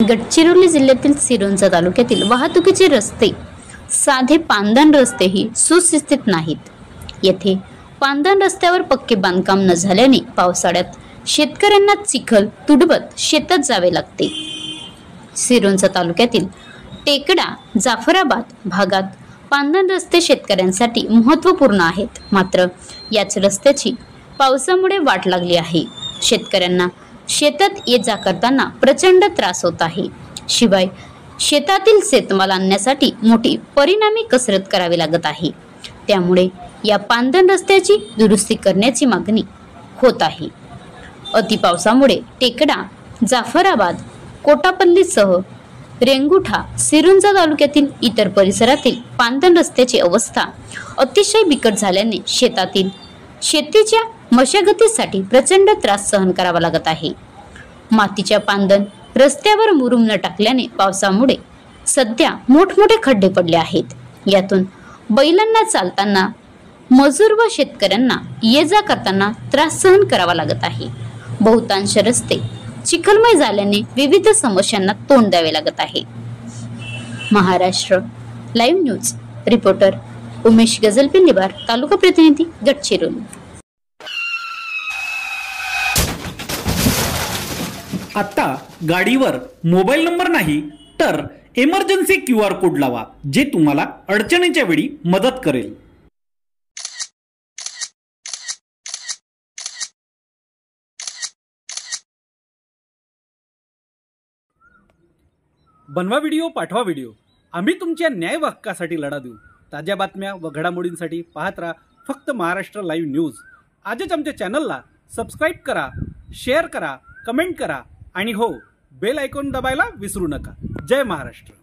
गडचिरोली जिल्ह्यातील सिरोंचा तालुक्यातील वाहतुकीचे रस्ते साधे पांदण रस्तेही सुस्थितीत नाहीत। येथे पांदण रस्त्यावर पक्के बांधकाम न झाल्याने पावसाळ्यात शेतकऱ्यांना चिखल तुडवत शेतात जावे लागते। सिरोंचा तालुक्यातील टेकडा जाफराबाद भागात पांदण रस्ते शेतकऱ्यांसाठी महत्त्वपूर्ण आहेत, मात्र याच रस्त्याची पावसामुळे वाट लागली आहे। शेतकऱ्यांना शेतात ये जा करताना प्रचंड त्रास होत आहे। शिवाय शेतातील शेतमाल आणण्यासाठी मोठी परिणामी कसरत करावी लागत आहे। त्यामुळे या पांदण रस्त्याची दुरुस्ती करण्याची मागणी होत आहे। अति पावसामुळे टेकडा जाफराबाद कोटापल्लीसह रेंगुठा सिरोंचा तालुक्यातील इतर परिसरातील पांदण रस्त्याची अवस्था अतिशय बिकट झाल्याने शेतीच्या मशागतीसाठी प्रचंड त्रास सहन करावा लागत आहे। मातीच्या पांदण रस्त्यावर मुरुम न टाकल्याने पावसामुळे सध्या मोठमोठे खड्डे पडले आहेत। यातून बैलांना चालताना मजूर व शेतकऱ्यांना ये जा करताना त्रास सहन करावा लागत आहे। बहुतांश रस्ते चिखलमय झाल्याने विविध समस्यांना तोंड द्यावे लागत आहे। Maharashtra live news reporter Umesh Gajalpilliwar, taluka प्रतिनिधी गडचिरोली। आता गाडीवर मोबाईल नंबर नाही तर इमर्जन्सी QR कोड लावा, जे तुम्हाला अडचणीच्या वेळी मदत करेल। बनवा व्हिडिओ, पाठवा व्हिडिओ, आम्ही तुमच्या न्याय हक्कासाठी लढा देऊ। ताज्या बातम्या व घडामोडींसाठी पाहत राहा फक्त महाराष्ट्र लाईव्ह न्यूज। आजच आमच्या चॅनलला सबस्क्राईब करा, शेअर करा, कमेंट करा आणि हो, बेल आयकॉन दाबायला विसरू नका। जय महाराष्ट्र।